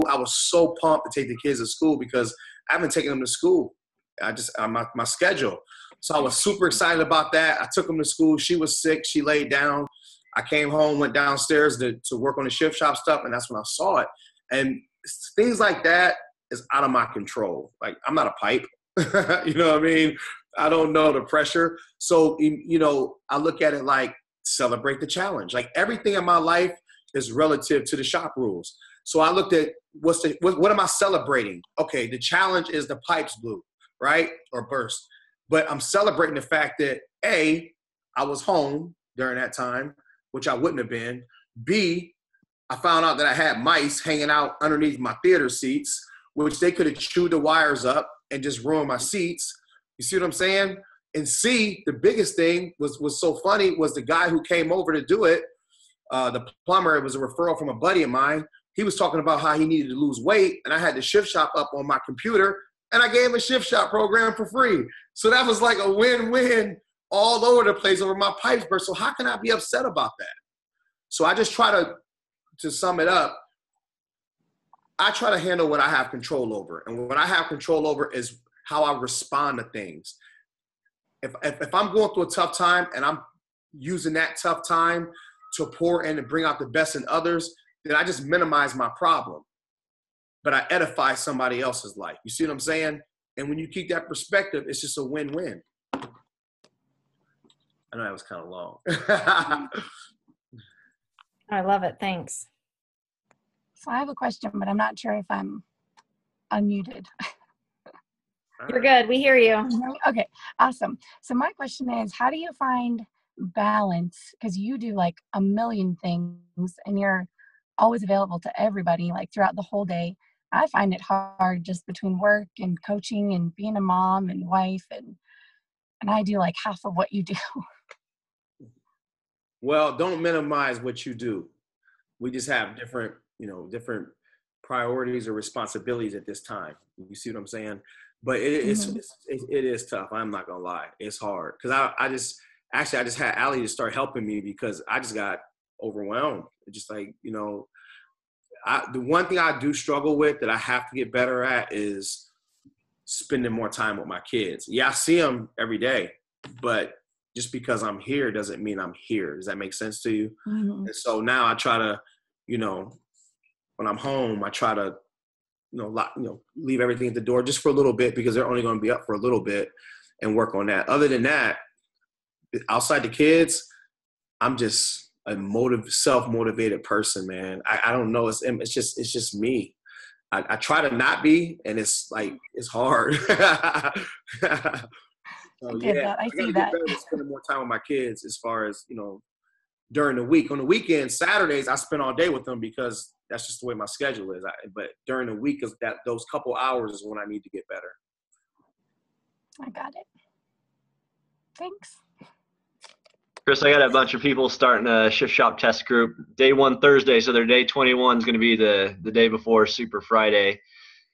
I was so pumped to take the kids to school because I haven't taken them to school. My schedule. So I was super excited about that. I took them to school. She was sick. She laid down. I came home, went downstairs to work on the shift shop stuff, and that's when I saw it. And things like that is out of my control. Like, I'm not a pipe. You know what I mean? I don't know the pressure. So, I look at it like celebrate the challenge. Like, everything in my life is relative to the shop rules. So I looked at what am I celebrating? Okay, the challenge is the pipes blew, right? Or burst. But I'm celebrating the fact that A, I was home during that time, which I wouldn't have been. B, I found out that I had mice hanging out underneath my theater seats, which they could have chewed the wires up and just ruined my seats. You see what I'm saying? And C, the biggest thing was so funny was the guy who came over to do it, the plumber. It was a referral from a buddy of mine. He was talking about how he needed to lose weight, and I had the shift shop up on my computer, and I gave him a shift shop program for free. So that was like a win-win all over the place over my pipes burst. So how can I be upset about that? So I just try to sum it up, I try to handle what I have control over. And what I have control over is how I respond to things. If I'm going through a tough time and I'm using that tough time to pour in and bring out the best in others, then I just minimize my problem. But I edify somebody else's life. You see what I'm saying? And when you keep that perspective, it's just a win-win. I know that was kind of long. I love it. Thanks. So I have a question, but I'm not sure if I'm unmuted. You're good. We hear you. Okay, awesome. So my question is, how do you find balance? Because you do like a million things and you're always available to everybody, like throughout the whole day. I find it hard just between work and coaching and being a mom and wife, and I do like half of what you do. Well, don't minimize what you do. We just have different priorities or responsibilities at this time. You see what I'm saying? But it is tough. I'm not gonna lie, it's hard because I just had Allie to start helping me because I just got overwhelmed. Just like, the one thing I do struggle with that I have to get better at is spending more time with my kids. Yeah, I see them every day, but just because I'm here doesn't mean I'm here. Does that make sense to you? Mm-hmm. And so now I try to, when I'm home, I try to, leave everything at the door just for a little bit because they're only going to be up for a little bit and work on that. Other than that, outside the kids, I'm just a self-motivated person, man. I don't know. It's just me. I try to not be, and it's hard. So, I see that. Spending more time with my kids as far as, during the week. On the weekends, Saturdays, I spend all day with them because that's just the way my schedule is. But during the week, those couple hours is when I need to get better. I got it. Thanks. Chris, I got a bunch of people starting a Shift Shop test group. Day 1 Thursday, so their day 21 is going to be the day before Super Friday.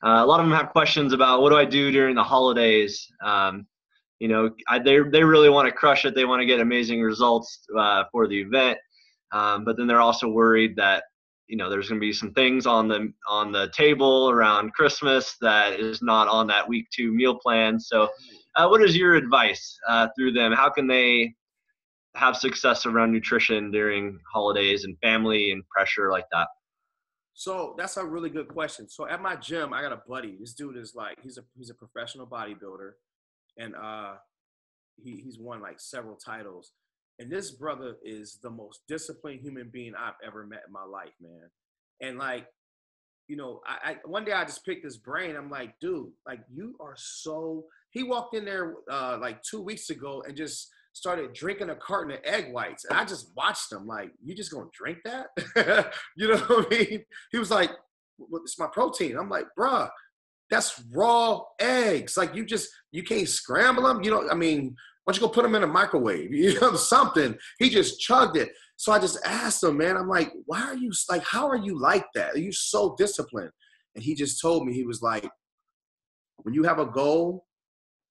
A lot of them have questions about what do I do during the holidays. They really want to crush it. They want to get amazing results for the event, but then they're also worried that there's going to be some things on the table around Christmas that is not on that week 2 meal plan. So, what is your advice through them? How can they have success around nutrition during holidays and family and pressure like that? So that's a really good question. So at my gym, I got a buddy. This dude is he's a professional bodybuilder. And he's won several titles. And this brother is the most disciplined human being I've ever met in my life, man. And I one day I just picked his brain. I'm like, dude, you are so. He walked in there 2 weeks ago and just started drinking a carton of egg whites. And I just watched him you just gonna drink that? You know what I mean? He was like, well, it's my protein. I'm like, bruh. That's raw eggs. You can't scramble them. Why don't you go put them in a microwave? Something. He just chugged it. So I just asked him, man, I'm like, why are you how are you like that? Are you so disciplined? And he just told me, he was like, when you have a goal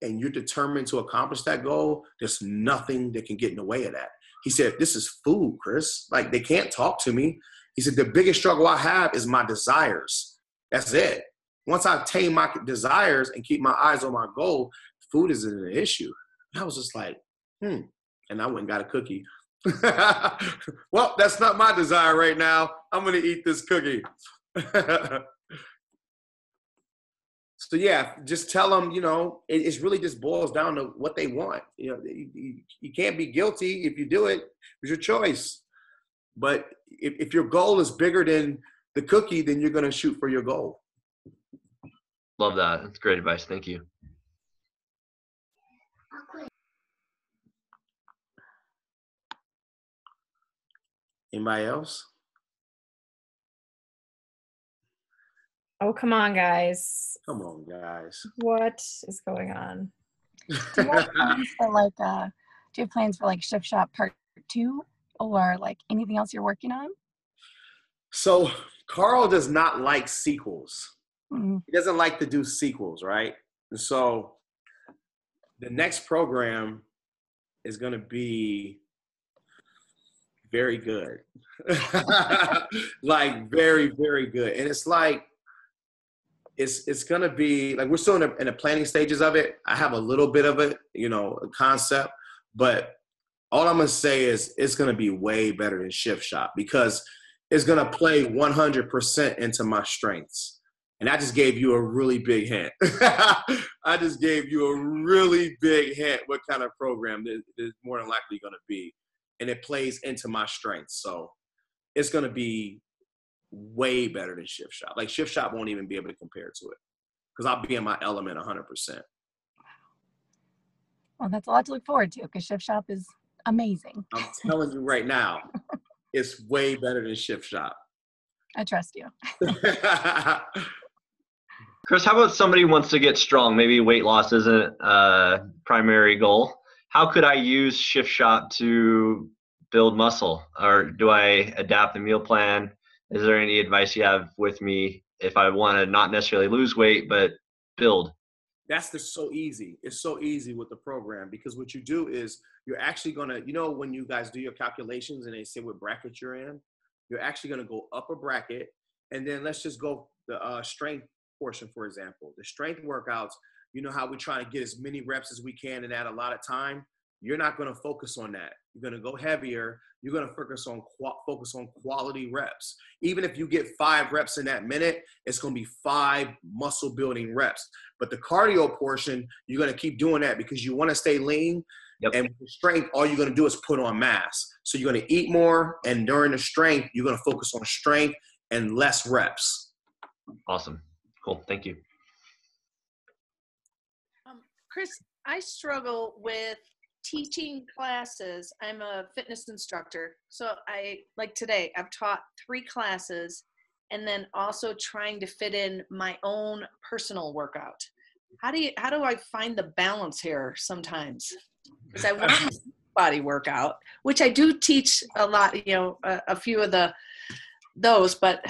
and you're determined to accomplish that goal, there's nothing that can get in the way of that. He said, this is food, Chris. They can't talk to me. He said, the biggest struggle I have is my desires. That's it. Once I attain my desires and keep my eyes on my goal, food isn't an issue. I was just like, and I went and got a cookie. Well, that's not my desire right now. I'm going to eat this cookie. So yeah, just tell them, it's really just boils down to what they want. You can't be guilty if you do it. It's your choice. But if your goal is bigger than the cookie, then you're going to shoot for your goal. Love that. That's great advice. Thank you. Anybody else? Oh, come on, guys. Come on, guys. What is going on? Do you have plans for like Shift Shop Part 2 or like anything else you're working on? So Carl does not like sequels. Mm-hmm. He doesn't like to do sequels, right? And so the next program is going to be very good. Like very, very good. And it's like, it's going to be like, we're still in the planning stages of it. I have a little bit of it, a concept, but all I'm going to say is it's going to be way better than Shift Shop because it's going to play 100% into my strengths. And I just gave you a really big hint. I just gave you a really big hint what kind of program is more than likely going to be. And it plays into my strengths. So it's going to be way better than Shift Shop. Like Shift Shop won't even be able to compare to it because I'll be in my element 100%. Well, that's a lot to look forward to because Shift Shop is amazing. I'm telling you right now, it's way better than Shift Shop. I trust you. Chris, how about somebody wants to get strong? Maybe weight loss isn't a primary goal. How could I use Shift Shop to build muscle? Or do I adapt the meal plan? Is there any advice you have with me if I want to not necessarily lose weight, but build? That's just so easy. It's so easy with the program because what you do is you're actually going to, when you guys do your calculations and they say what bracket you're in, you're actually going to go up a bracket. And then let's just go the strength portion, for example. The strength workouts, how we try to get as many reps as we can and add a lot of time. You're not going to focus on that. You're going to go heavier. You're going to focus on quality reps. Even if you get 5 reps in that minute, it's going to be 5 muscle building reps. But the cardio portion, you're going to keep doing that because you want to stay lean. Yep. And with the strength, all you're going to do is put on mass. So you're going to eat more. And during the strength, you're going to focus on strength and less reps. Awesome. Cool. Thank you. Chris, I struggle with teaching classes. I'm a fitness instructor. So like today, I've taught 3 classes and then also trying to fit in my own personal workout. How do I find the balance here sometimes? Because I want a body workout, which I do teach a lot, a few of those, but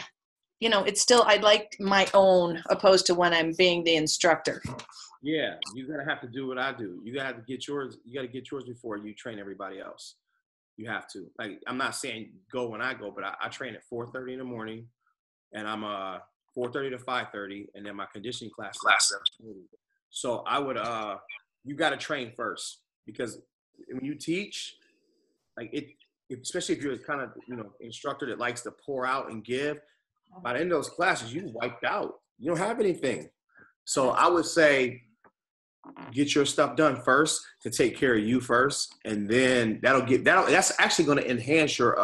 it's still, I'd like my own opposed to when I'm being the instructor. Yeah, you're going to have to do what I do. You got to get yours. You got to get yours before you train everybody else. You have to. Like, I'm not saying go when I go, but I train at 4:30 in the morning, and I'm 4:30 to 5:30, and then my conditioning class. So I would, you got to train first because when you teach, like especially if you're kind of instructor that likes to pour out and give, by the end of those classes, you wiped out. You don't have anything. So I would say, get your stuff done first to take care of you first, and then that's actually going to enhance your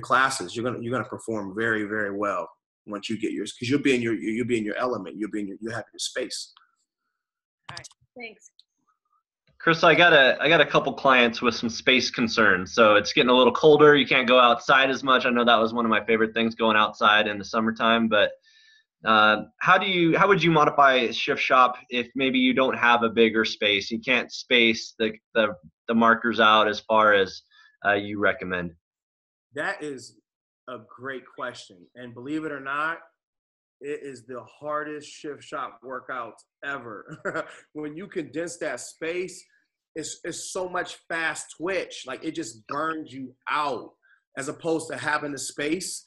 classes. You're gonna perform very, very well once you get yours because you'll be in your element. You'll have your space. All right, thanks. Chris, I got a couple clients with some space concerns. So it's getting a little colder. You can't go outside as much. I know that was one of my favorite things, going outside in the summertime, but how would you modify Shift Shop if maybe you don't have a bigger space? You can't space the markers out as far as you recommend. That is a great question. And believe it or not, it is the hardest Shift Shop workouts ever. When you condense that space, it's so much fast twitch. Like it just burns you out as opposed to having the space.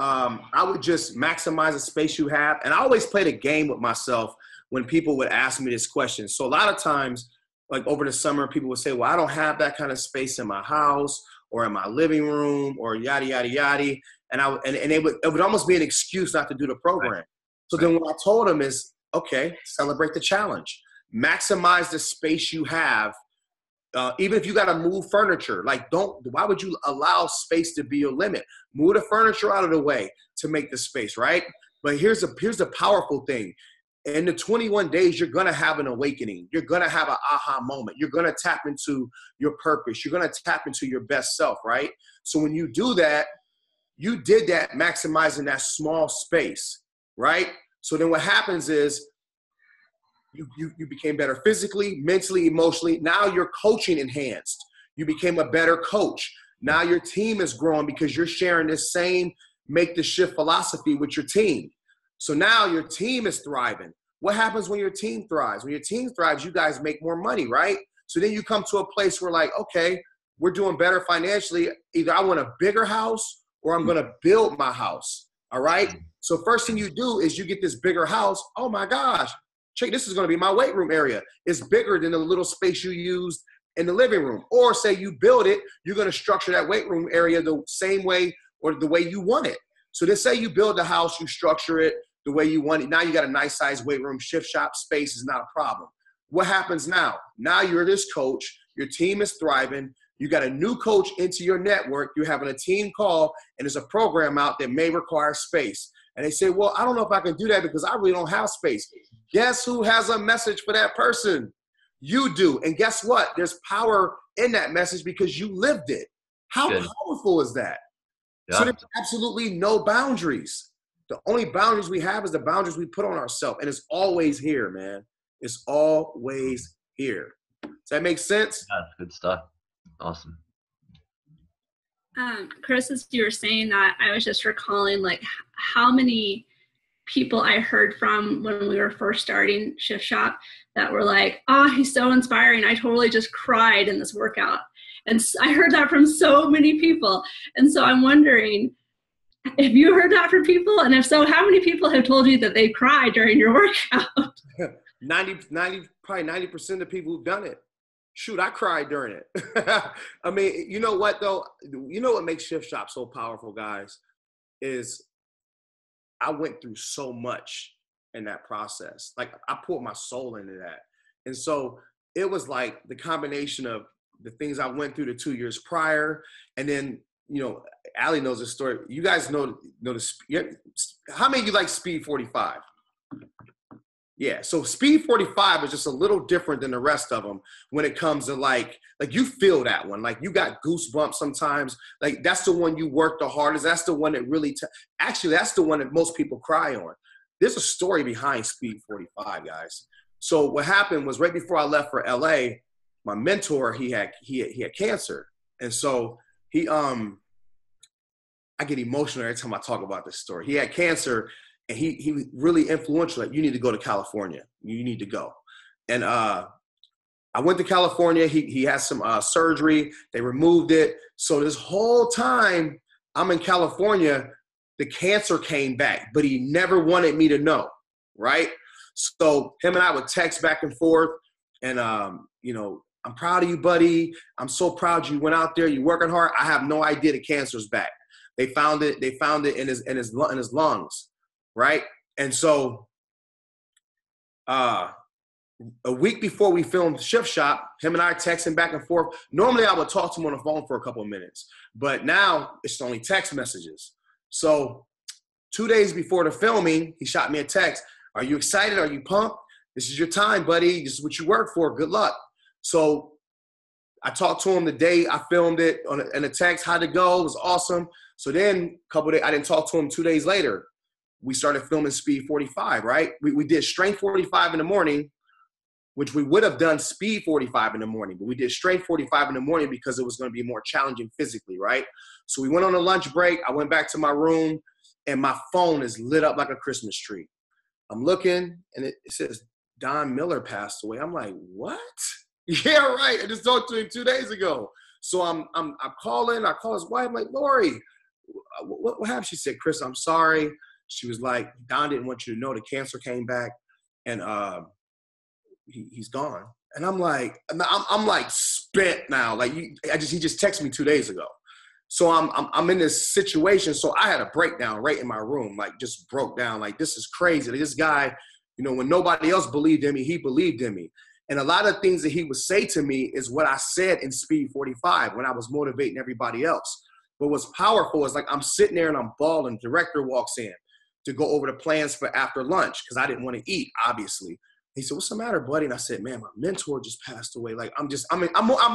I would just maximize the space you have. And I always played a game with myself when people would ask me this question. So a lot of times, like over the summer, people would say, well, I don't have that kind of space in my house or in my living room or yada, yada, yada. And it would almost be an excuse not to do the program. Right. So then what I told them is, okay, celebrate the challenge. Maximize the space you have. Even if you got to move furniture, like why would you allow space to be your limit? Move the furniture out of the way to make the space, right? But here's the powerful thing. In the 21 days, you're going to have an awakening. You're going to have an aha moment. You're going to tap into your purpose. You're going to tap into your best self, right? So when you do that, you did that maximizing that small space, right? So then what happens is, you became better physically, mentally, emotionally. Now your coaching enhanced. You became a better coach. Now your team is growing because you're sharing this same make the shift philosophy with your team. So now your team is thriving. What happens when your team thrives? When your team thrives, you guys make more money, right? So then you come to a place where like, okay, we're doing better financially. Either I want a bigger house or I'm going to build my house. All right. So first thing you do is you get this bigger house. Oh my gosh. Check, this is going to be my weight room area. It's bigger than the little space you used in the living room. Or say you build it, you're going to structure that weight room area the same way or the way you want it. So let's say you build the house, you structure it the way you want it. Now you got a nice size weight room. Shift shop space is not a problem. What happens now? Now you're this coach. Your team is thriving. You got a new coach into your network. You're having a team call, and there's a program out that may require space. And they say, well, I don't know if I can do that because I really don't have space. Guess who has a message for that person? You do. And guess what? There's power in that message because you lived it. How powerful is that? Yeah. So there's absolutely no boundaries. The only boundaries we have is the boundaries we put on ourselves. And it's always here, man. It's always here. Does that make sense? Yeah, good stuff. Awesome. Chris, as you were saying that, I was just recalling like how many people I heard from when we were first starting Shift Shop that were like, oh, he's so inspiring. I totally just cried in this workout. And I heard that from so many people. And so I'm wondering, have you heard that from people? And if so, how many people have told you that they cried during your workout? 90% of people who've done it. Shoot, I cried during it. I mean, you know what, though? You know what makes Shift Shop so powerful, guys, is I went through so much in that process. Like, I poured my soul into that. And so it was like the combination of the things I went through the 2 years prior. And then, you know, Allie knows the story. You guys know the how many of you like Speed 45? Yeah, so Speed 45 is just a little different than the rest of them when it comes to like you feel that one. Like you got goosebumps sometimes. Like that's the one you work the hardest. That's the one that really, actually that's the one that most people cry on. There's a story behind Speed 45, guys. So what happened was right before I left for LA, my mentor, he had cancer. And so I get emotional every time I talk about this story. He had cancer. And he was really influential. Like, you need to go to California. You need to go. And I went to California. He had some surgery. They removed it. So this whole time I'm in California, the cancer came back, but he never wanted me to know, right? So him and I would text back and forth. And, you know, I'm proud of you, buddy. I'm so proud you went out there. You're working hard. I have no idea the cancer's back. They found it in his lungs. Right. And so a week before we filmed Shift Shop, him and I texting back and forth. Normally I would talk to him on the phone for a couple of minutes, but now it's only text messages. So 2 days before the filming, he shot me a text. Are you excited? Are you pumped? This is your time, buddy. This is what you work for. Good luck. So I talked to him the day I filmed it in a text. How'd it go? It was awesome. So then a couple of days, I didn't talk to him 2 days later. We started filming Speed 45, right? We did Strength 45 in the morning, which we would have done Speed 45 in the morning, but we did Strength 45 in the morning because it was going to be more challenging physically, right? So we went on a lunch break. I went back to my room, and my phone is lit up like a Christmas tree. I'm looking, and it says, Don Miller passed away. I'm like, what? Yeah, right. I just talked to him 2 days ago. So I'm calling. I call his wife. I'm like, Lori, what happened? She said, Chris, I'm sorry. She was like, Don didn't want you to know the cancer came back, and he's gone. And I'm like spent now. Like he just texted me 2 days ago. So I'm in this situation. So I had a breakdown right in my room, like just broke down. Like, this is crazy. Like, this guy, you know, when nobody else believed in me, he believed in me. And a lot of things that he would say to me is what I said in Speed 45 when I was motivating everybody else. But what's powerful is, like, I'm sitting there and I'm bawling. Director walks in to go over the plans for after lunch because I didn't want to eat, obviously. He said, what's the matter, buddy? And I said, man, my mentor just passed away. Like, I'm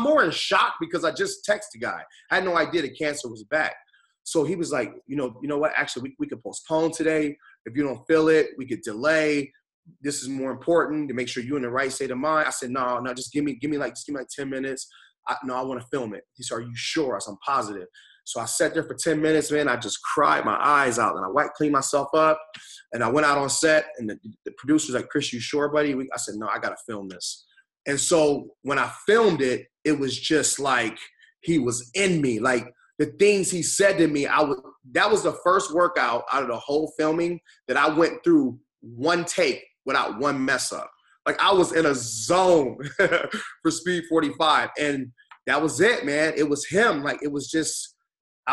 more in shock because I just texted the guy. I had no idea the cancer was back. So he was like, you know what? Actually, we could postpone today. If you don't feel it, we could delay. This is more important to make sure you're in the right state of mind. I said, no, just give me like 10 minutes. I want to film it. He said, are you sure? I said, I'm positive. So I sat there for 10 minutes, man. I just cried my eyes out, and I cleaned myself up, and I went out on set, and the producer was like, Chris, you sure, buddy? I said, no, I got to film this. And so when I filmed it, it was just like he was in me. Like, the things he said to me, that was the first workout out of the whole filming that I went through one take without one mess up. Like, I was in a zone for Speed 45, and that was it, man. It was him. Like, I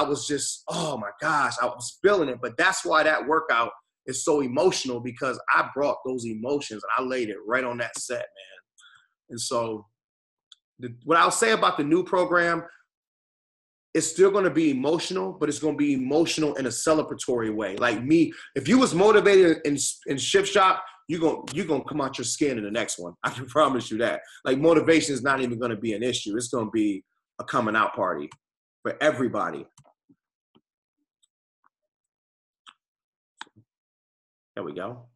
was just, oh my gosh, I was feeling it. But that's why that workout is so emotional, because I brought those emotions and I laid it right on that set, man. And so what I'll say about the new program, it's still going to be emotional, but it's going to be emotional in a celebratory way. Like me, if you was motivated in Shift Shop, you're going to come out your skin in the next one. I can promise you that. Like, motivation is not even going to be an issue. It's going to be a coming out party for everybody. There we go.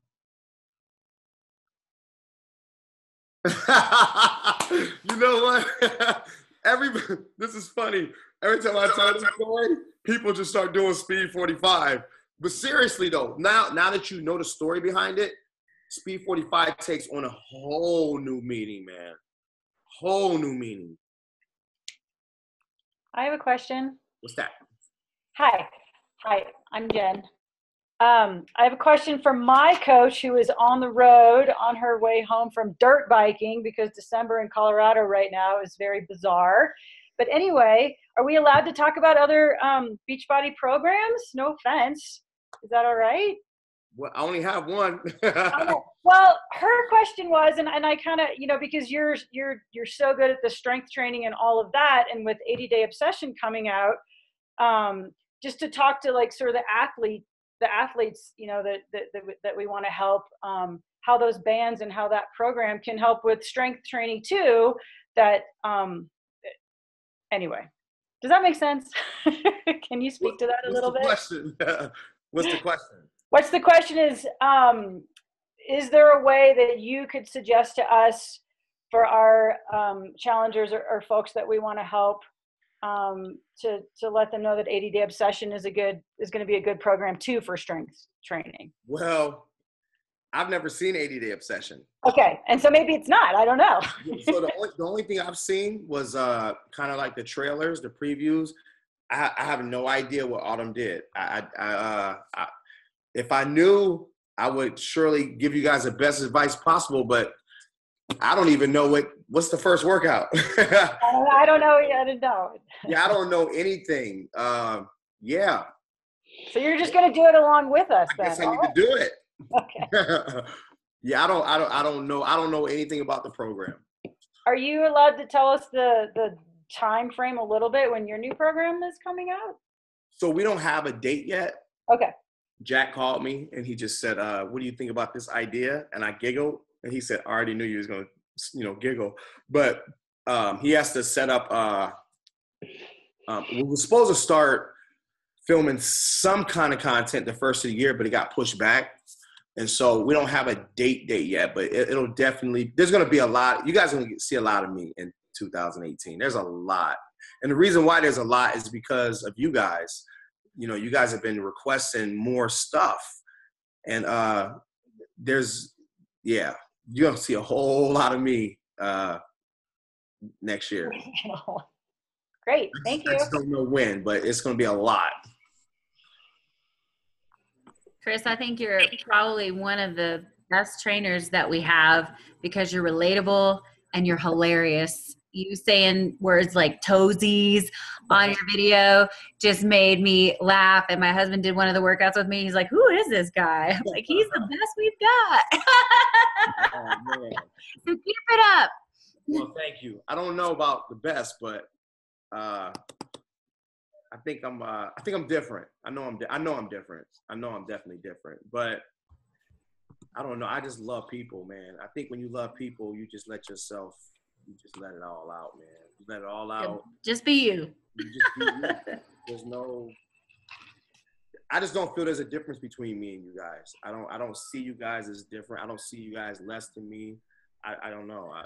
You know what? This is funny. Every time I tell this story, people just start doing Speed 45. But seriously though, now that you know the story behind it, Speed 45 takes on a whole new meaning, man. Whole new meaning. I have a question. What's that? Hi, I'm Jen. I have a question for my coach, who is on the road on her way home from dirt biking, because December in Colorado right now is very bizarre. But anyway, are we allowed to talk about other Beachbody programs? No offense. Is that all right? Well, I only have one. Well, her question was, and I kind of, because you're so good at the strength training and all of that, and with 80-Day Obsession coming out, just to talk to, like, sort of the athletes, that we want to help, how those bands and how that program can help with strength training too. That anyway, does that make sense? Can you speak to that a little bit? What's the question? What's the question is there a way that you could suggest to us for our challengers or folks that we want to help, to let them know that 80-Day Obsession is going to be a good program too for strength training? Well, I've never seen 80-Day Obsession. Okay, and so maybe it's not. I don't know. So the only thing I've seen was kind of like the trailers, the previews. I have no idea what Autumn did. If I knew, I would surely give you guys the best advice possible, but I don't even know what's the first workout. I don't know. I don't know. Yeah, I don't know anything. Yeah. So you're just going to do it along with us, then? I guess I need to do it. Okay. Yeah, I don't know. I don't know anything about the program. Are you allowed to tell us the time frame a little bit when your new program is coming out? So we don't have a date yet. Okay. Jack called me and he just said, what do you think about this idea? And I giggled. And he said, I already knew you was going to, giggle. But he has to set up, we were supposed to start filming some kind of content the first of the year, but it got pushed back. And so we don't have a date yet, but it'll definitely, there's going to be a lot. You guys are going to see a lot of me in 2018. There's a lot. And the reason why there's a lot is because of you guys. You guys have been requesting more stuff. And you're going to see a whole lot of me next year. Great. Thank you. I just don't know when, but it's going to be a lot. Chris, I think you're probably one of the best trainers that we have because you're relatable and you're hilarious. You saying words like toesies on your video just made me laugh. And my husband did one of the workouts with me. He's like, who is this guy? I'm like, he's the best we've got. Oh, man. So keep it up. Well, thank you. I don't know about the best, but I think I'm different. I know I'm different. I know I'm definitely different, but I don't know. I just love people, man. I think when you love people, you just let it all out, man. You let it all out. Just be you. You just be you. I just don't feel there's a difference between me and you guys. I don't see you guys as different. I don't see you guys less than me. I don't know. I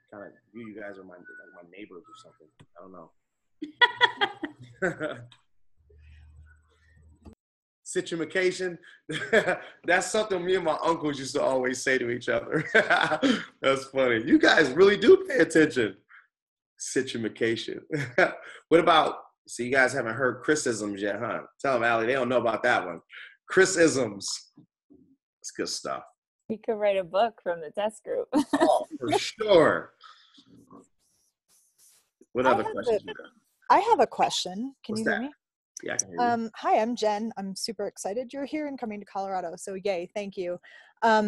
kind of view you guys are my neighbors or something. I don't know. Situations. That's something me and my uncles used to always say to each other. That's funny. You guys really do pay attention. Situation. What about, so you guys haven't heard Chrisisms yet, huh? Tell them, Allie, they don't know about that one. Chrisisms. It's good stuff. You could write a book from the test group. Oh, for sure. What other questions you got? I have a question. Can you hear me? Yeah, I can hear you. Hi, I'm Jen. I'm super excited you're here and coming to Colorado. So yay, thank you.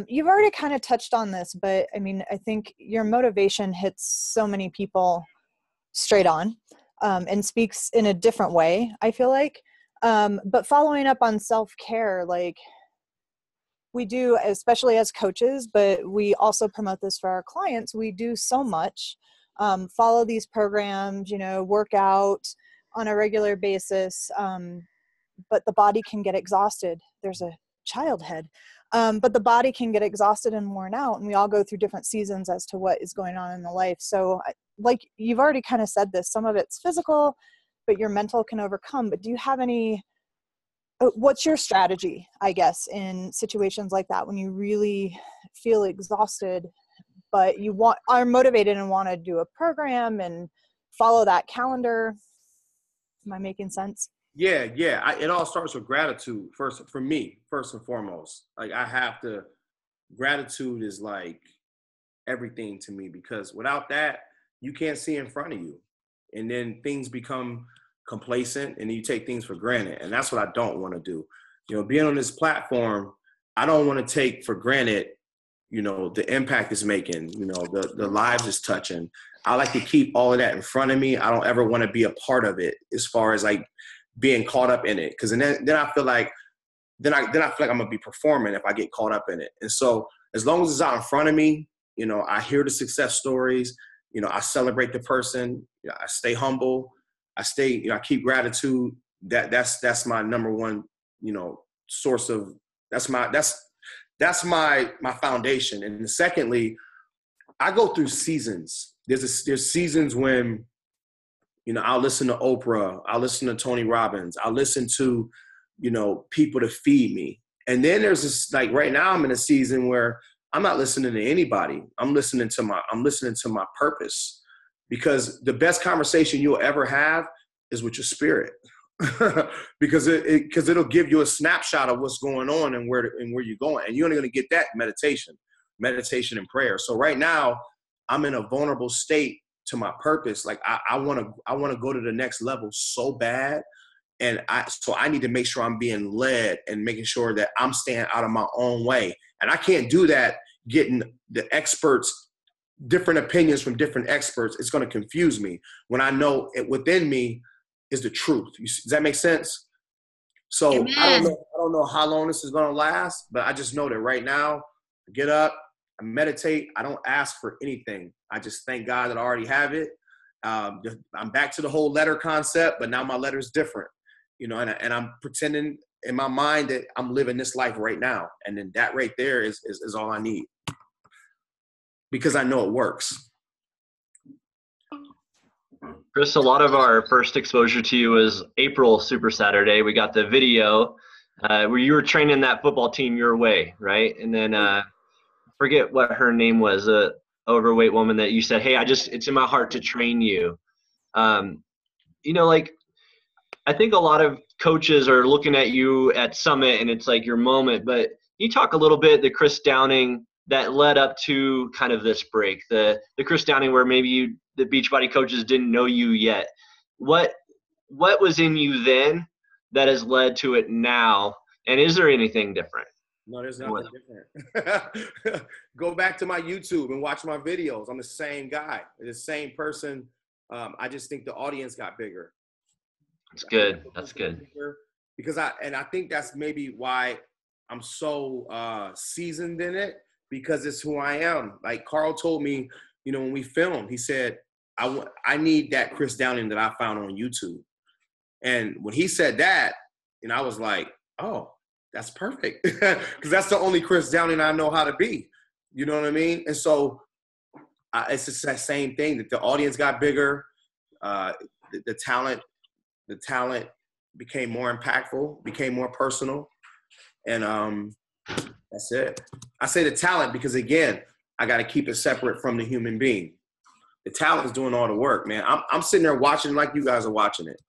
You've already kind of touched on this, but I mean, I think your motivation hits so many people straight on and speaks in a different way, I feel like. But following up on self-care, like we do, especially as coaches, but we also promote this for our clients. We do so much, follow these programs, work out on a regular basis. But the body can get exhausted. There's a child head. But the body can get exhausted and worn out, and we all go through different seasons as to what is going on in the life. So like you've already kind of said this, some of it's physical, but your mental can overcome. But do you have what's your strategy, I guess, in situations like that when you really feel exhausted, but you are motivated and want to do a program and follow that calendar? Am I making sense? Yeah. It all starts with gratitude first for me, first and foremost. Like gratitude is like everything to me, because without that, you can't see in front of you. And then things become complacent and you take things for granted. And that's what I don't want to do. Being on this platform, I don't want to take for granted, the impact it's making, the lives it's touching. I like to keep all of that in front of me. I don't ever want to be a part of it as far as like being caught up in it. Cause then I feel like, I'm going to be performing if I get caught up in it. And so as long as it's out in front of me, I hear the success stories, I celebrate the person, I stay humble. I I keep gratitude. That's my number one, source of, that's my foundation. And secondly, I go through seasons. There's seasons when, I'll listen to Oprah, I'll listen to Tony Robbins, I'll listen to, people to feed me. And then there's this, like right now I'm in a season where I'm not listening to anybody. I'm listening to my purpose. Because the best conversation you'll ever have is with your spirit, because it'll give you a snapshot of what's going on and where you're going, and you're only going to get that meditation and prayer. So right now, I'm in a vulnerable state to my purpose. Like I want to go to the next level so bad, and I need to make sure I'm being led and making sure that I'm staying out of my own way, and I can't do that getting the experts. Different opinions from different experts, it's going to confuse me when I know it within me is the truth. Does that make sense? So I don't know how long this is going to last, but I just know that right now, I get up, I meditate, I don't ask for anything. I just thank God that I already have it. I'm back to the whole letter concept, but now my letter is different, and I'm pretending in my mind that I'm living this life right now. And then that right there is all I need. Because I know it works. Chris, a lot of our first exposure to you was April Super Saturday. We got the video where you were training that football team your way, right? And then forget what her name was, a overweight woman that you said, hey, it's in my heart to train you. Like I think a lot of coaches are looking at you at Summit and it's like your moment, but you talk a little bit, the Chris Downing that led up to kind of this break, the Chris Downing where maybe the Beachbody coaches didn't know you yet. What was in you then that has led to it now? And is there anything different? No, there's nothing different. Go back to my YouTube and watch my videos. I'm the same guy, the same person. I just think the audience got bigger. That's good. That's good. Because I think that's maybe why I'm so seasoned in it, because it's who I am. Like Carl told me, you know, when we filmed, he said, I need that Chris Downing that I found on YouTube. And when he said that, and I was like, oh, that's perfect. Because that's the only Chris Downing I know how to be. You know what I mean? And so it's just that same thing, that the audience got bigger. The talent became more impactful, became more personal. And that's it. I say the talent because, again, I got to keep it separate from the human being. The talent is doing all the work, man. I'm sitting there watching like you guys are watching it.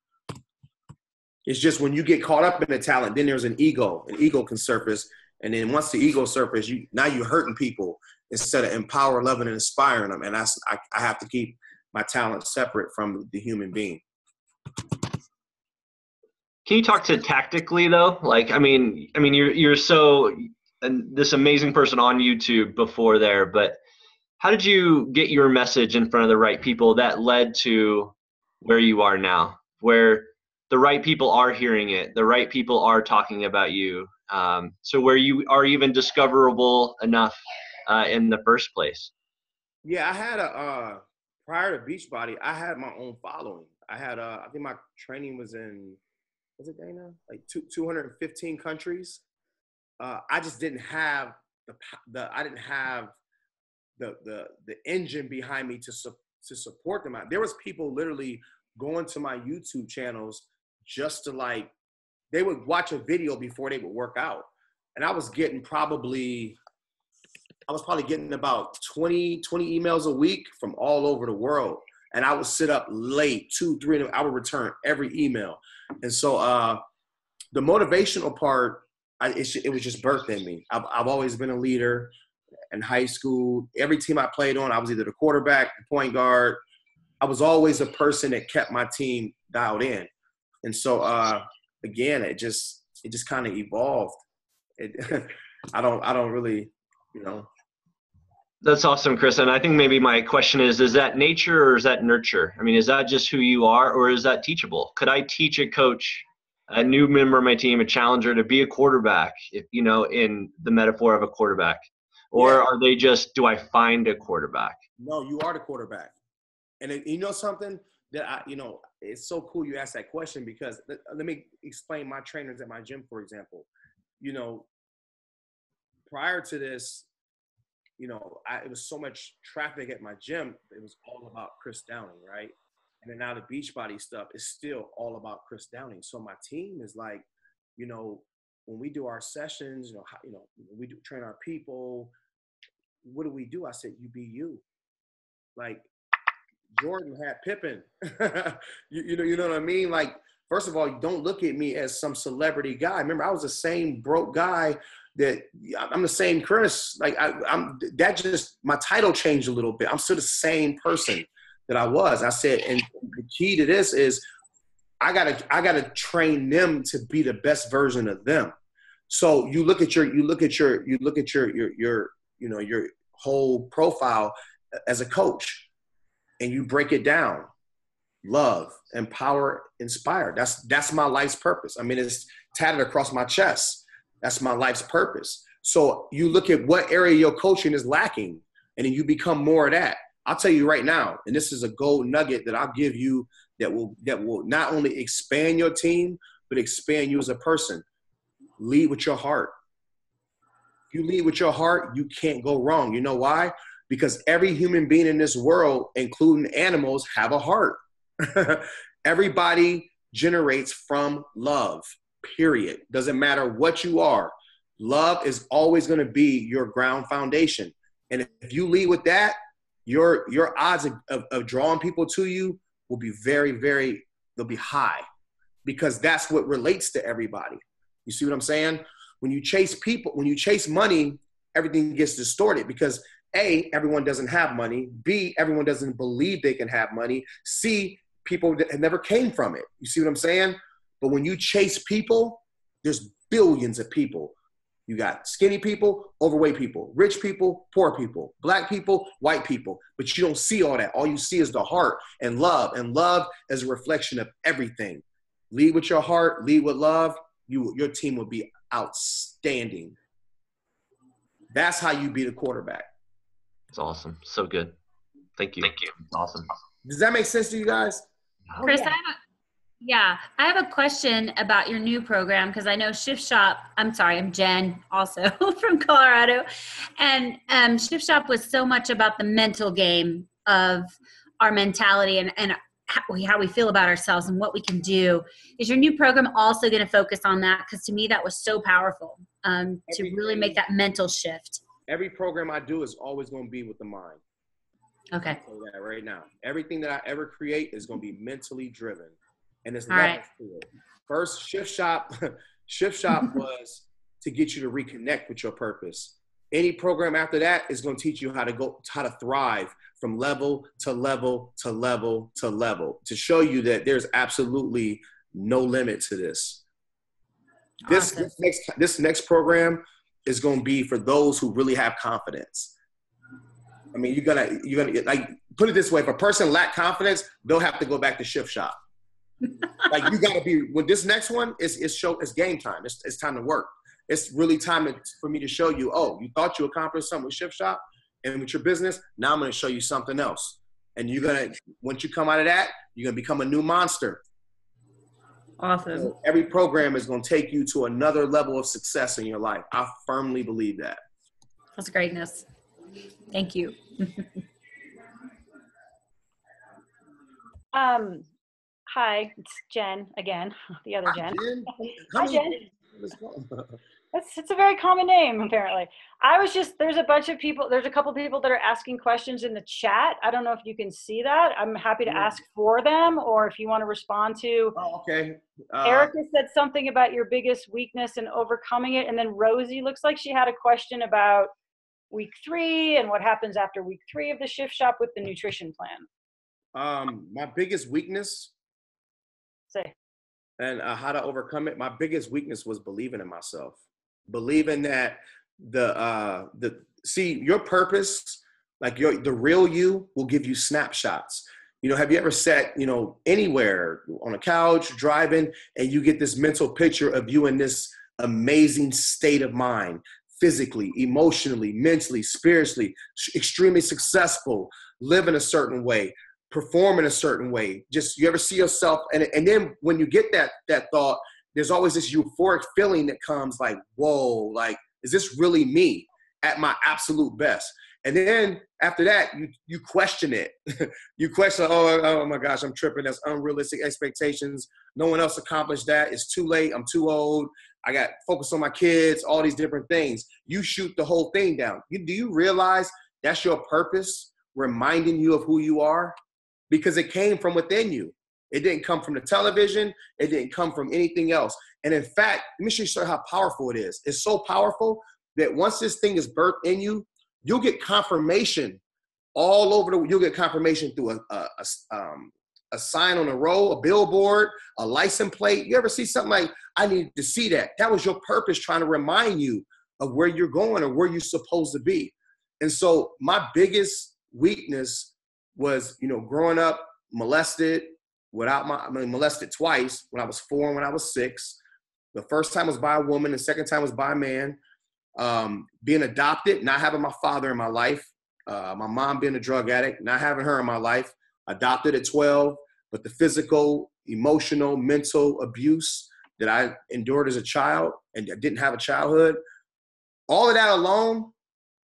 It's just when you get caught up in the talent, then there's an ego. An ego can surface. And then once the ego surfaces, now you're hurting people instead of empower, loving, and inspiring them. And I have to keep my talent separate from the human being. Can you talk to tactically though? Like, I mean, you're so this amazing person on YouTube before there, but how did you get your message in front of the right people that led to where you are now, where the right people are hearing it, the right people are talking about you, so where you are even discoverable enough in the first place? Yeah, I had prior to Beachbody, I had my own following. I had I think my training was in, was it Dana? Like 215 countries. I just didn't have the engine behind me to support them. There was people literally going to my YouTube channels just to, like, they would watch a video before they would work out. And I was probably getting about 20 emails a week from all over the world. And I would sit up late, 2, 3, and I would return every email. And so the motivational part, it was just birthed in me. I've always been a leader. In high school, every team I played on, I was either the quarterback, the point guard. I was always a person that kept my team dialed in. And so, again, it just kind of evolved. I don't really, you know. That's awesome, Chris. And I think maybe my question is that nature or is that nurture? I mean, is that just who you are, or is that teachable? Could I teach a coach, a new member of my team, a challenger, to be a quarterback, if, you know, in the metaphor of a quarterback? Or are they just, do I find a quarterback? No, you are the quarterback. And you know something that it's so cool you asked that question, because let me explain my trainers at my gym, for example. You know, prior to this, you know, it was so much traffic at my gym. It was all about Chris Downing, right? And then now the Beachbody stuff is still all about Chris Downing. So my team is like, you know, when we do our sessions, we do train our people. What do? I said, you be you. Like Jordan had Pippen. you know what I mean? Like, first of all, don't look at me as some celebrity guy. Remember, I was the same broke guy that I'm the same Chris. Like my title changed a little bit. I'm still the same person that I was. I said, and the key to this is I gotta train them to be the best version of them. So you look at your whole profile as a coach, and you break it down. Love, empower, inspire. That's my life's purpose. I mean, it's tatted across my chest. That's my life's purpose. So you look at what area your coaching is lacking, and then you become more of that. I'll tell you right now, and this is a gold nugget that I'll give you that will not only expand your team, but expand you as a person. Lead with your heart. If you lead with your heart, you can't go wrong. You know why? Because every human being in this world, including animals, have a heart. Everybody generates from love, period. Doesn't matter what you are. Love is always going to be your ground foundation. And if you lead with that, your odds of drawing people to you will be very, very, they'll be high. because that's what relates to everybody. You see what I'm saying? When you chase people, when you chase money, everything gets distorted because A, everyone doesn't have money. B, everyone doesn't believe they can have money. C, people that never came from it. You see what I'm saying? But when you chase people, there's billions of people. You got skinny people, overweight people, rich people, poor people, black people, white people. But you don't see all that. All you see is the heart and love. And love is a reflection of everything. Lead with your heart, lead with love. Your team will be outstanding. That's how you beat a quarterback. It's awesome. So good. Thank you. Thank you. Awesome. Does that make sense to you guys? Chris, I have a question about your new program because I know Shift Shop, I'm Jen, also from Colorado, and Shift Shop was so much about the mental game of our mentality and how we feel about ourselves and what we can do. Is your new program also going to focus on that? Because to me, that was so powerful to really make that mental shift. Every program I do is always going to be with the mind. Okay. I'll tell you that right now. Everything that I ever create is going to be mentally driven. And it's All right. First, Shift Shop was to get you to reconnect with your purpose. Any program after that is going to teach you how to thrive from level to level to level to level, to show you that there's absolutely no limit to this. Awesome. This next program is going to be for those who really have confidence. I mean, you're gonna like, put it this way: if a person lacks confidence, they'll have to go back to Shift Shop. Like, you gotta be with this next one. It's game time. It's time to work. It's really time for me to show you. Oh, you thought you accomplished something with Shift Shop and with your business. Now I'm gonna show you something else. And once you come out of that, you're gonna become a new monster. Awesome. So every program is gonna take you to another level of success in your life. I firmly believe that. That's greatness. Thank you. Hi, it's Jen again, the other Jen. Hi, Jen. It's a very common name, apparently. There's a couple people that are asking questions in the chat. I don't know if you can see that. I'm happy to ask for them, or if you want to respond to. Oh, okay. Erica said something about your biggest weakness and overcoming it. And then Rosie looks like she had a question about week 3 and what happens after week 3 of the Shift Shop with the nutrition plan. My biggest weakness and how to overcome it. My biggest weakness was believing in myself, believing that your purpose, like the real you, will give you snapshots. Have you ever sat, anywhere on a couch, driving, and you get this mental picture of you in this amazing state of mind, physically, emotionally, mentally, spiritually, extremely successful, live in a certain way, perform in a certain way. Just, you ever see yourself, and then when you get that thought, there's always this euphoric feeling that comes like, whoa, like, is this really me at my absolute best? And then after that, you question it. You question, oh my gosh, I'm tripping. That's unrealistic expectations. No one else accomplished that. It's too late. I'm too old. I got focused on my kids, all these different things. You shoot the whole thing down. Do you realize that's your purpose, reminding you of who you are? Because it came from within you. It didn't come from the television. It didn't come from anything else. And in fact, let me show you how powerful it is. It's so powerful that once this thing is birthed in you, you'll get confirmation all over you'll get confirmation through a sign on a roll, a billboard, a license plate. You ever see something like, I need to see that? That was your purpose, trying to remind you of where you're going or where you're supposed to be. And so my biggest weakness was, growing up molested molested twice, when I was 4 and when I was 6. The first time was by a woman. The second time was by a man. Being adopted, not having my father in my life. My mom being a drug addict, not having her in my life. Adopted at 12, but the physical, emotional, mental abuse that I endured as a child and didn't have a childhood, all of that alone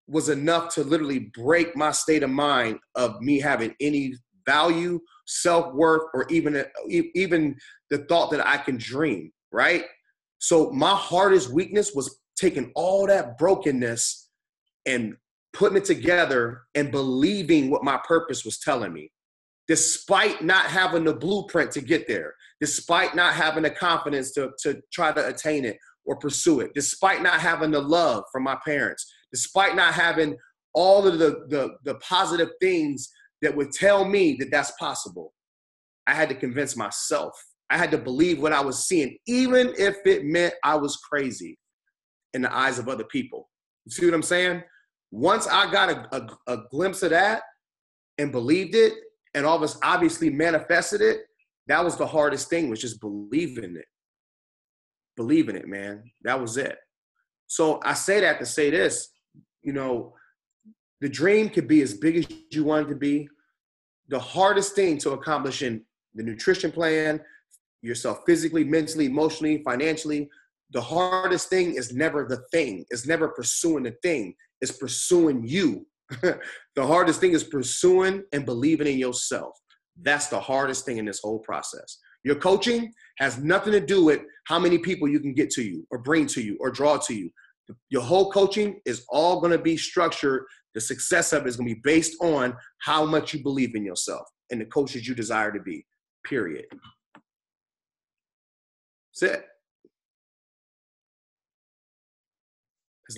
was enough to literally break my state of mind of me having any value, self-worth, or even the thought that I can dream, right? So my hardest weakness was taking all that brokenness and putting it together and believing what my purpose was telling me, despite not having the blueprint to get there, despite not having the confidence to try to attain it or pursue it, despite not having the love from my parents, despite not having all of the positive things that would tell me that that's possible. I had to convince myself. I had to believe what I was seeing, even if it meant I was crazy in the eyes of other people. You see what I'm saying? Once I got a glimpse of that and believed it, and all of us obviously manifested it, that was the hardest thing, was just believing it. Believing it, man. That was it. So I say that to say this, you know, the dream could be as big as you want it to be. The hardest thing to accomplish in the nutrition plan, yourself physically, mentally, emotionally, financially, the hardest thing is never the thing. It's never pursuing the thing. It's pursuing you. The hardest thing is pursuing and believing in yourself. That's the hardest thing in this whole process. Your coaching has nothing to do with how many people you can get to you or bring to you or draw to you. Your whole coaching is all going to be structured. The success of it is going to be based on how much you believe in yourself and the coaches you desire to be, period. That's it.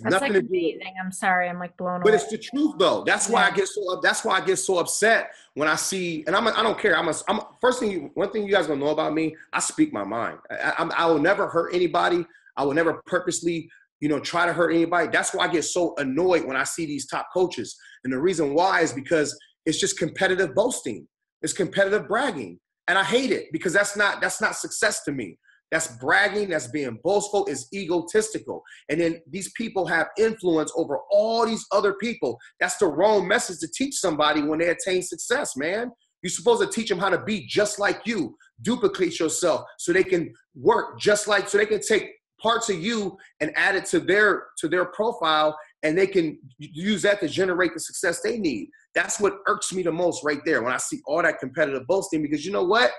That's like amazing. I'm sorry, I'm like blown away. But it's the truth, though. That's why I get so. That's why I get so upset when I see. And I don't care. I'm first thing. One thing you guys gonna know about me. I speak my mind. I will never hurt anybody. I will never purposely, try to hurt anybody. That's why I get so annoyed when I see these top coaches. And the reason why is because it's just competitive boasting. It's competitive bragging, and I hate it because that's not success to me. That's bragging, that's being boastful, is egotistical. And then these people have influence over all these other people. That's the wrong message to teach somebody when they attain success, man. You're supposed to teach them how to be just like you. Duplicate yourself so they can work so they can take parts of you and add it to their profile, and they can use that to generate the success they need. That's what irks me the most right there when I see all that competitive boasting, because you know what?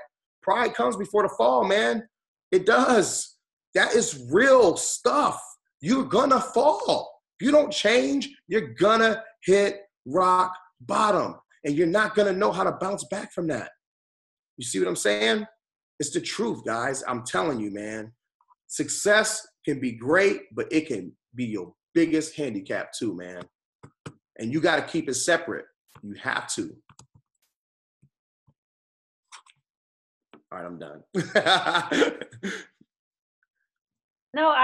Pride comes before the fall, man. It does. That is real stuff. You're gonna fall. If you don't change, you're gonna hit rock bottom, and you're not gonna know how to bounce back from that. You see what I'm saying? It's the truth, guys. I'm telling you, man. Success can be great, but it can be your biggest handicap too, man. And you gotta keep it separate. You have to. All right, I'm done. No,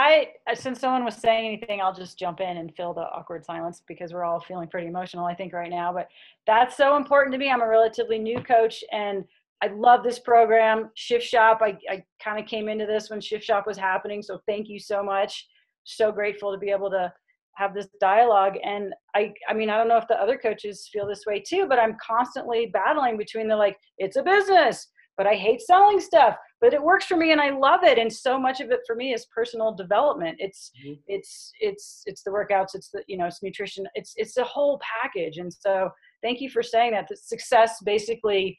since no one was saying anything, I'll just jump in and fill the awkward silence because we're all feeling pretty emotional, I think, right now. But that's so important to me. I'm a relatively new coach, and I love this program. Shift Shop, I kind of came into this when Shift Shop was happening, so thank you so much. So grateful to be able to have this dialogue. And I mean, I don't know if the other coaches feel this way too, but I'm constantly battling between it's a business, but I hate selling stuff, but it works for me and I love it. And so much of it for me is personal development. It's the workouts, it's the, it's nutrition, it's the whole package. And so thank you for saying that. The success basically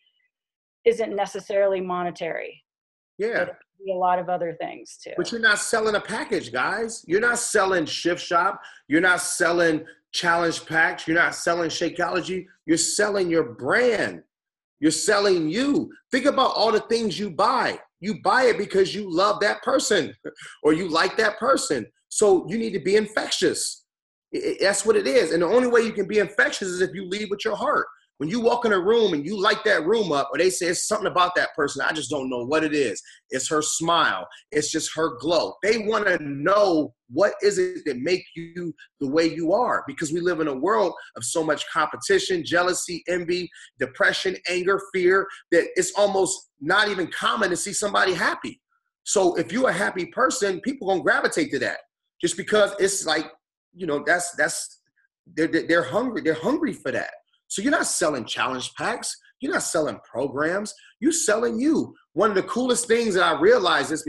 isn't necessarily monetary. Yeah. It can be a lot of other things too. But you're not selling a package, guys. You're not selling Shift Shop. You're not selling challenge packs. You're not selling Shakeology. You're selling your brand. You're selling you. Think about all the things you buy. You buy it because you love that person or you like that person. So you need to be infectious. That's what it is. And the only way you can be infectious is if you lead with your heart. When you walk in a room and you light that room up, or they say it's something about that person, I just don't know what it is. It's her smile. It's just her glow. They want to know what is it that make you the way you are, because we live in a world of so much competition, jealousy, envy, depression, anger, fear, that it's almost not even common to see somebody happy. So if you're a happy person, people gonna gravitate to that just because it's they're hungry. They're hungry for that. So you're not selling challenge packs. You're not selling programs. You're selling you. One of the coolest things that I realized is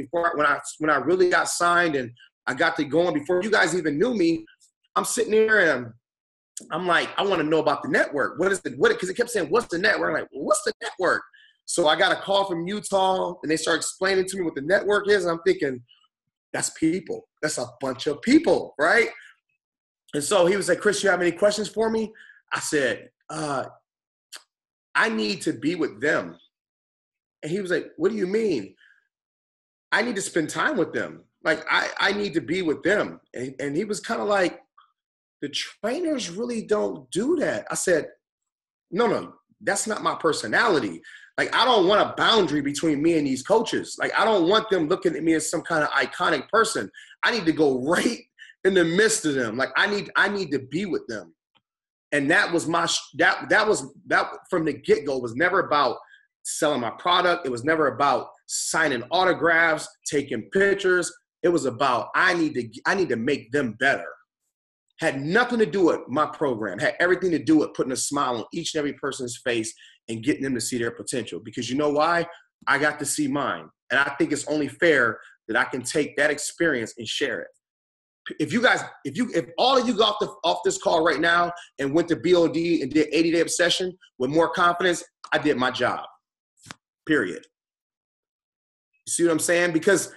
when I really got signed and I got to going, before you guys even knew me, I'm sitting there and I'm like, I want to know about the network. What is because it kept saying, what's the network? I'm like, well, what's the network? So I got a call from Utah and they started explaining to me what the network is. And I'm thinking, that's people. That's a bunch of people, right? And so he was like, Chris, you have any questions for me? I said, I need to be with them. And he was like, what do you mean? I need to spend time with them. Like, I need to be with them. And he was kind of like, the trainers really don't do that. I said, no, that's not my personality. Like, I don't want a boundary between me and these coaches. Like, I don't want them looking at me as some kind of iconic person. I need to go right in the midst of them. Like, I need to be with them. And that was that from the get-go was never about selling my product. It was never about signing autographs, taking pictures. It was about, I need to make them better. Had nothing to do with my program. Had everything to do with putting a smile on each and every person's face and getting them to see their potential. Because you know why? I got to see mine. And I think it's only fair that I can take that experience and share it. If all of you got off this call right now and went to BOD and did 80-day obsession with more confidence, I did my job. Period. You see what I'm saying? Because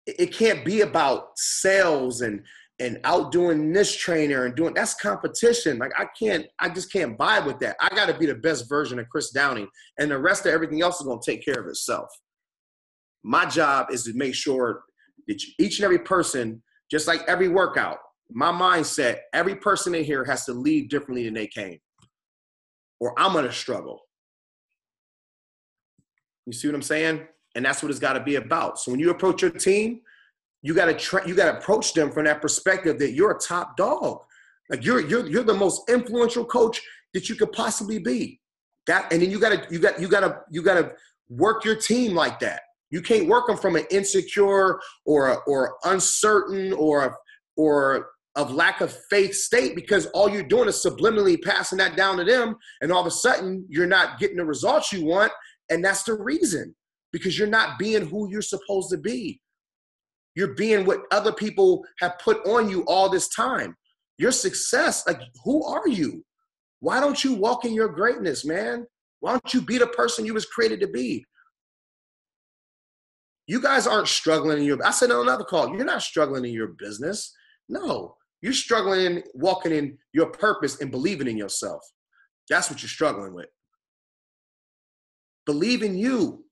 it can't be about sales and outdoing this trainer and doing, that's competition. Like, I just can't vibe with that. I got to be the best version of Chris Downing, and the rest of everything else is going to take care of itself. My job is to make sure that each and every person, just like every workout, my mindset, every person in here has to leave differently than they came, or I'm going to struggle. You see what I'm saying? And that's what it's got to be about. So when you approach your team, you got to approach them from that perspective that you're a top dog. Like, you're the most influential coach that you could possibly be. And then you got to work your team like that. You can't work them from an insecure or uncertain or of lack of faith state, because all you're doing is subliminally passing that down to them, and all of a sudden you're not getting the results you want, and that's the reason, because you're not being who you're supposed to be. You're being what other people have put on you all this time. Your success, like, who are you? Why don't you walk in your greatness, man? Why don't you be the person you was created to be? You guys aren't struggling in I said on another call, you're not struggling in your business. No, you're struggling in walking in your purpose and believing in yourself. That's what you're struggling with. Believe in you.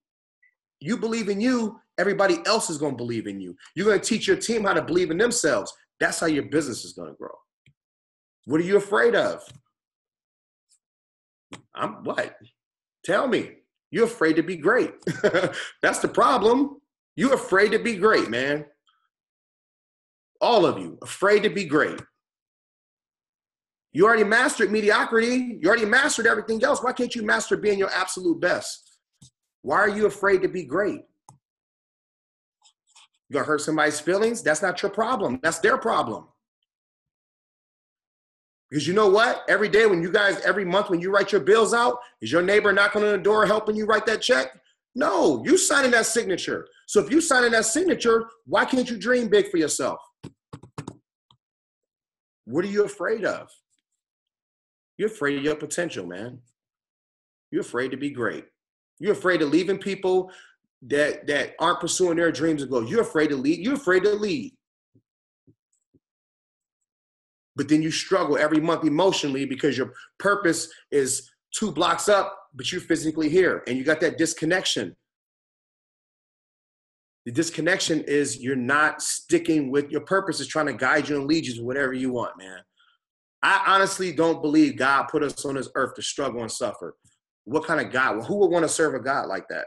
You believe in you, everybody else is going to believe in you. You're going to teach your team how to believe in themselves. That's how your business is going to grow. What are you afraid of? What? Tell me. You're afraid to be great. That's the problem. You're afraid to be great, man. All of you, afraid to be great. You already mastered mediocrity. You already mastered everything else. Why can't you master being your absolute best? Why are you afraid to be great? You gonna hurt somebody's feelings? That's not your problem. That's their problem. Because you know what? Every day every month when you write your bills out, is your neighbor knocking on the door helping you write that check? No, you signing that signature. So if you signing that signature, why can't you dream big for yourself? What are you afraid of? You're afraid of your potential, man. You're afraid to be great. You're afraid of leaving people that aren't pursuing their dreams and goals. You're afraid to lead. You're afraid to lead. But then you struggle every month emotionally because your purpose is 2 blocks up, but you're physically here, and you got that disconnection. The disconnection is you're not sticking with your purpose. Is trying to guide you and lead you to whatever you want, man. I honestly don't believe God put us on this earth to struggle and suffer. What kind of God? Well, who would want to serve a God like that?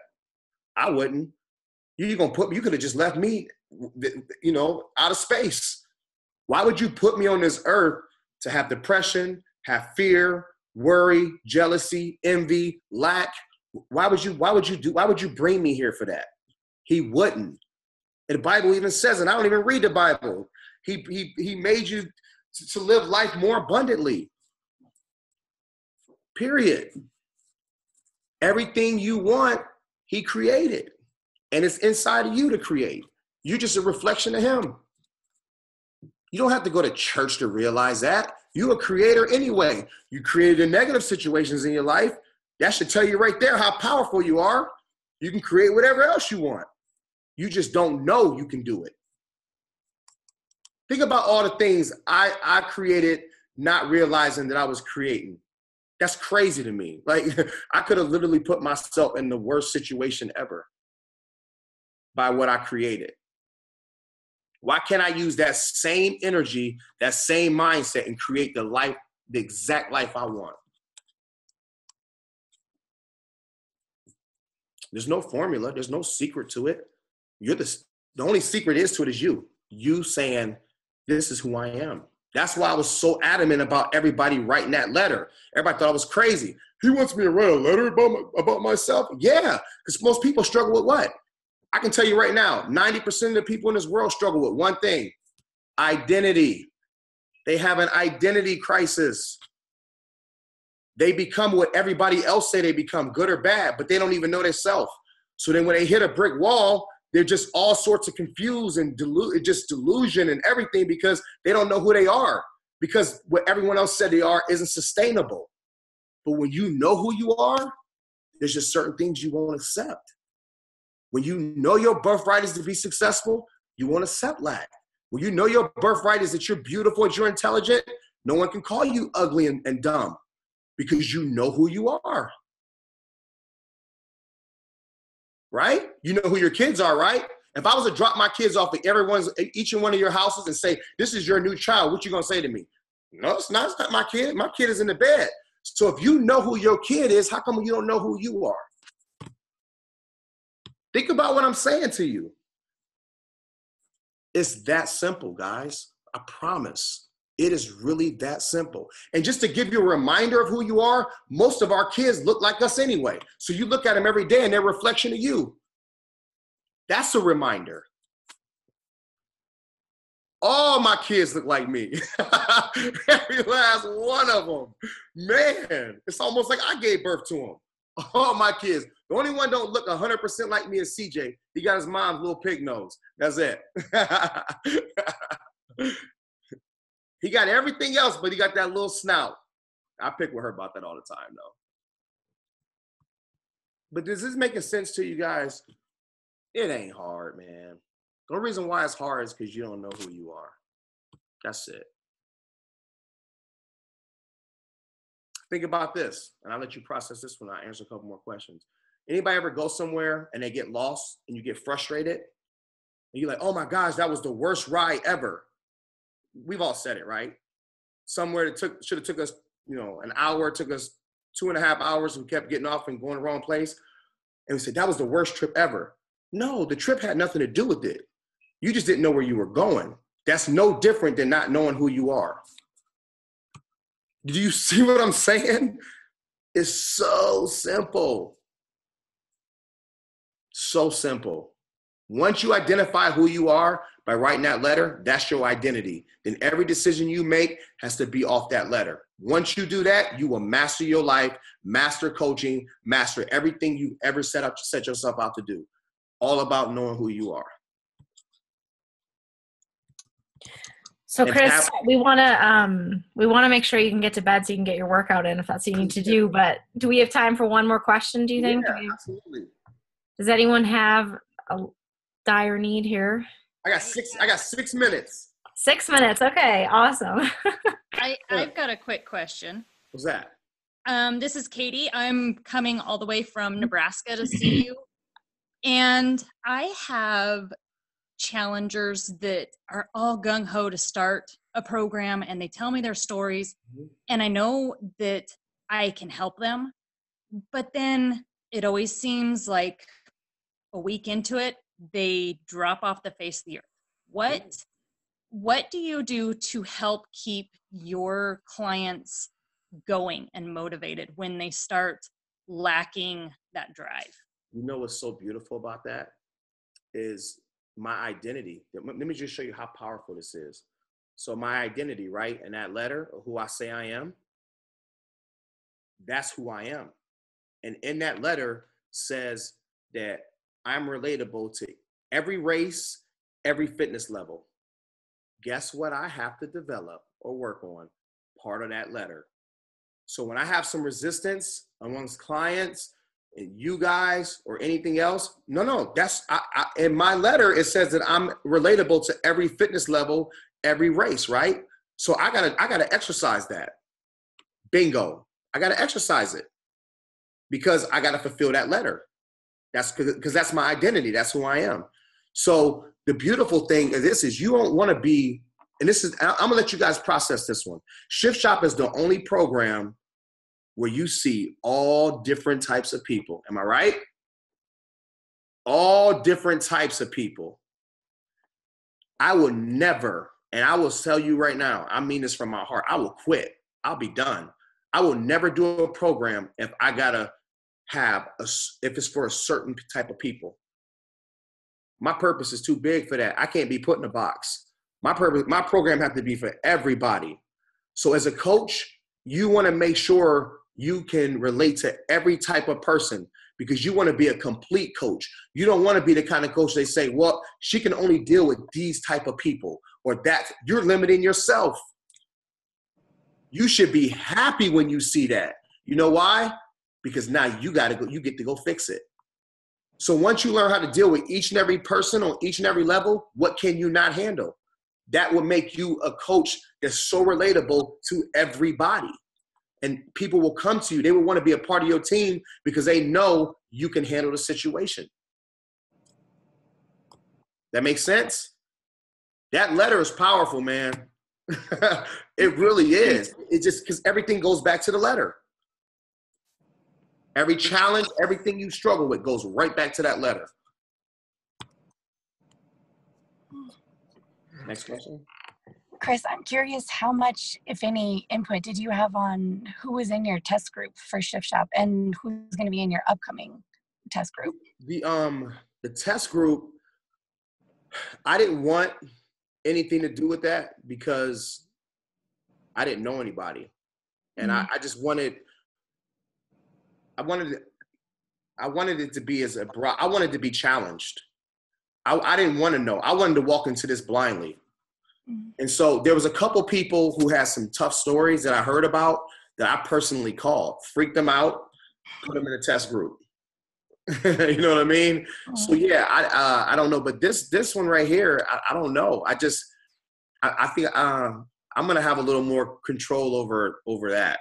I wouldn't. You could have just left me, out of space. Why would you put me on this earth to have depression, have fear, worry, jealousy, envy, lack? Why would you bring me here for that? He wouldn't. And the Bible even says, and I don't even read the Bible, he made you to live life more abundantly. Period. Everything you want, he created. And it's inside of you to create. You're just a reflection of him. You don't have to go to church to realize that. You're a creator anyway. You created the negative situations in your life. That should tell you right there how powerful you are. You can create whatever else you want. You just don't know you can do it. Think about all the things I created not realizing that I was creating. That's crazy to me. Like, I could have literally put myself in the worst situation ever. by what I created? Why can't I use that same energy, that same mindset, and create the life, the exact life I want? There's no formula. There's no secret to it. The only secret to it is you. You saying, this is who I am. That's why I was so adamant about everybody writing that letter. Everybody thought I was crazy. He wants me to write a letter about myself? Yeah, because most people struggle with what? I can tell you right now, 90% of the people in this world struggle with one thing: identity. They have an identity crisis. They become what everybody else say they become, good or bad, but they don't even know themselves. So then when they hit a brick wall, they're just all sorts of confused and delusion and everything because they don't know who they are, because what everyone else said they are isn't sustainable. But when you know who you are, there's just certain things you won't accept. When you know your birthright is to be successful, you won't accept that. When you know your birthright is that you're beautiful and you're intelligent, no one can call you ugly and dumb because you know who you are. Right? You know who your kids are, right? If I was to drop my kids off at each and one of your houses and say, this is your new child, what you gonna say to me? No, it's not my kid. My kid is in the bed. So if you know who your kid is, how come you don't know who you are? Think about what I'm saying to you. It's that simple, guys. I promise. It is really that simple. And just to give you a reminder of who you are, most of our kids look like us anyway. So you look at them every day and they're a reflection of you. That's a reminder. All my kids look like me. Every last one of them. Man, it's almost like I gave birth to them. All my kids. The only one don't look 100% like me is CJ. He got his mom's little pig nose. That's it. He got everything else, but he got that little snout. I pick with her about that all the time, though. But does this make sense to you guys? It ain't hard, man. The only reason why it's hard is because you don't know who you are. That's it. Think about this, and I'll let you process this when I answer a couple more questions. Anybody ever go somewhere and they get lost and you get frustrated? And you're like, oh my gosh, that was the worst ride ever. We've all said it, right? Somewhere that should have took us, an hour, took us 2.5 hours. We kept getting off and going the wrong place. And we said, that was the worst trip ever. No, the trip had nothing to do with it. You just didn't know where you were going. That's no different than not knowing who you are. Do you see what I'm saying? It's so simple. So simple. Once you identify who you are by writing that letter, that's your identity. Then every decision you make has to be off that letter. Once you do that, you will master your life, master coaching, master everything you ever set yourself out to do. All about knowing who you are. So Chris, we want to make sure you can get to bed so you can get your workout in if that's what you need to do. But do we have time for one more question, do you think? Yeah, absolutely. Does anyone have a dire need here? I got 6 minutes. 6 minutes. Okay, awesome. I've got a quick question. What's that? This is Katie. I'm coming all the way from Nebraska to see you. And I have challengers that are all gung-ho to start a program, and they tell me their stories, and I know that I can help them, but then it always seems like a week into it, they drop off the face of the earth. What do you do to help keep your clients going and motivated when they start lacking that drive? You know what's so beautiful about that is my identity. Let me just show you how powerful this is. So my identity, right, in that letter, who I say I am, that's who I am. And in that letter says that I'm relatable to every race, every fitness level. Guess what I have to develop or work on? Part of that letter. So when I have some resistance amongst clients, and you guys or anything else, no, that's in my letter, it says that I'm relatable to every fitness level, every race, right? So I gotta exercise that. Bingo. I gotta exercise it because I gotta fulfill that letter. That's because that's my identity. That's who I am. So the beautiful thing of this is you don't want to be, and this is, I'm gonna let you guys process this one. Shift Shop is the only program where you see all different types of people. Am I right? All different types of people. I will never, and I will tell you right now, I mean this from my heart, I will quit. I'll be done. I will never do a program if I gotta have, if it's for a certain type of people. My purpose is too big for that. I can't be put in a box. My program has to be for everybody. So as a coach, you wanna make sure you can relate to every type of person because you wanna be a complete coach. You don't wanna be the kind of coach they say, well, she can only deal with these type of people, or that you're limiting yourself. You should be happy when you see that. You know why? Because now you get to go fix it. So once you learn how to deal with each and every person on each and every level, what can you not handle? That will make you a coach that's so relatable to everybody. And people will come to you. They will want to be a part of your team because they know you can handle the situation. That makes sense? That letter is powerful, man. It really is. It's just because everything goes back to the letter. Every challenge, everything you struggle with goes right back to that letter. Next question. Chris, I'm curious how much, if any, input did you have on who was in your test group for Shift Shop and who's going to be in your upcoming test group? The test group, I didn't want anything to do with that because I didn't know anybody. And I just wanted, I wanted it to be I wanted to be challenged. I didn't want to know. I wanted to walk into this blindly. And so there was a couple people who had some tough stories that I heard about that I personally called, freaked them out, put them in a test group. You know what I mean? So yeah, I don't know, but this one right here, I don't know. I think I'm gonna have a little more control over that.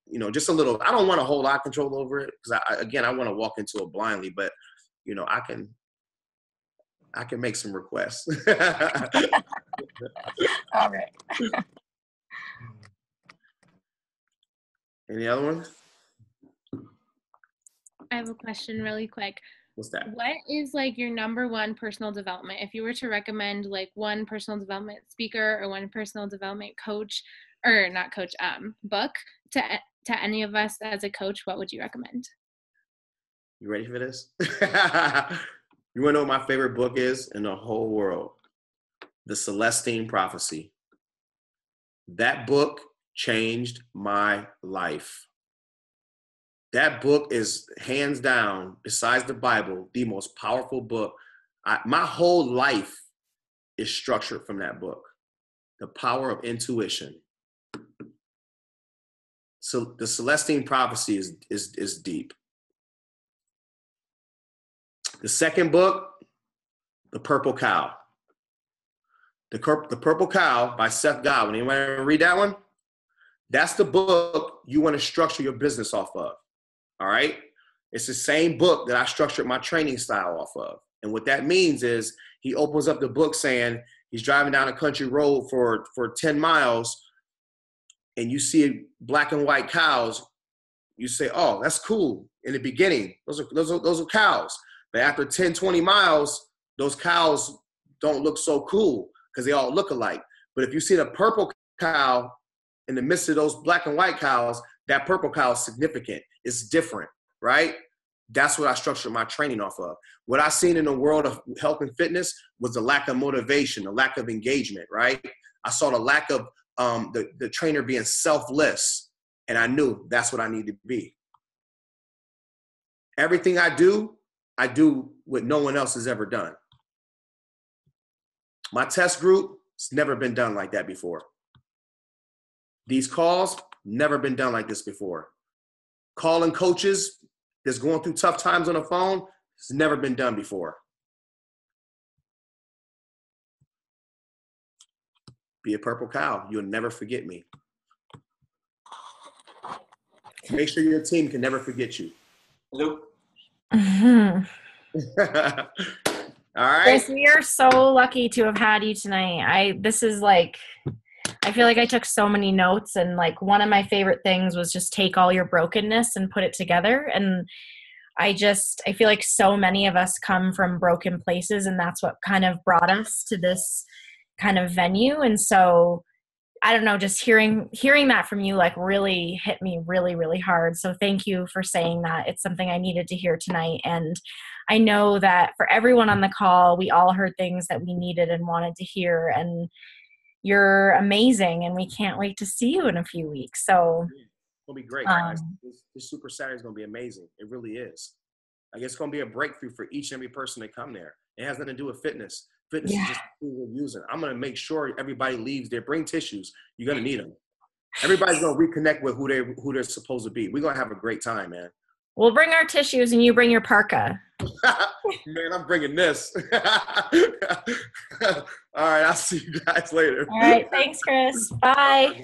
You know, just a little. I don't want a whole lot of control over it because I want to walk into it blindly, but you know, I can make some requests. All right. Any other ones? I have a question really quick. What's that? What is like your number one personal development? If you were to recommend like one personal development speaker or one personal development coach, or not coach, book to any of us as a coach, what would you recommend? You ready for this? You wanna know what my favorite book is in the whole world? The Celestine Prophecy. That book changed my life. That book is hands down, besides the Bible, the most powerful book. My whole life is structured from that book. The Power of Intuition. So the Celestine Prophecy is deep. The second book, The Purple Cow. The Purple Cow by Seth Godin. Anyone read that one? That's the book you want to structure your business off of. All right? It's the same book that I structured my training style off of. And what that means is he opens up the book saying he's driving down a country road for 10 miles and you see black and white cows. You say, oh, that's cool. In the beginning, those are cows. But after 10, 20 miles, those cows don't look so cool because they all look alike. But if you see the purple cow in the midst of those black and white cows, that purple cow is significant. It's different, right? That's what I structured my training off of. What I seen in the world of health and fitness was the lack of motivation, the lack of engagement, right? I saw the lack of the trainer being selfless, and I knew that's what I need to be. Everything I do what no one else has ever done. My test group, it's never been done like that before. These calls, never been done like this before. Calling coaches that's going through tough times on the phone, it's never been done before. Be a purple cow. You'll never forget me. Make sure your team can never forget you. Hello. All right. Chris, we are so lucky to have had you tonight. I feel like I took so many notes, and like one of my favorite things was just take all your brokenness and put it together. And I feel like so many of us come from broken places, and that's what kind of brought us to this kind of venue. And so I don't know, just hearing that from you like really hit me really, really hard. So thank you for saying that. It's something I needed to hear tonight. And I know that for everyone on the call, we all heard things that we needed and wanted to hear. And you're amazing, and we can't wait to see you in a few weeks. So it'll be great, guys. This Super Saturday is going to be amazing. It really is. Like, it's going to be a breakthrough for each and every person that come there. It has nothing to do with fitness. Fitness is just what we're using. I'm going to make sure everybody leaves there. Bring tissues. You're going to need them. Everybody's going to reconnect with who they're supposed to be. We're going to have a great time, man. We'll bring our tissues, and you bring your parka. Man, I'm bringing this. All right, I'll see you guys later. All right, thanks, Chris. Bye.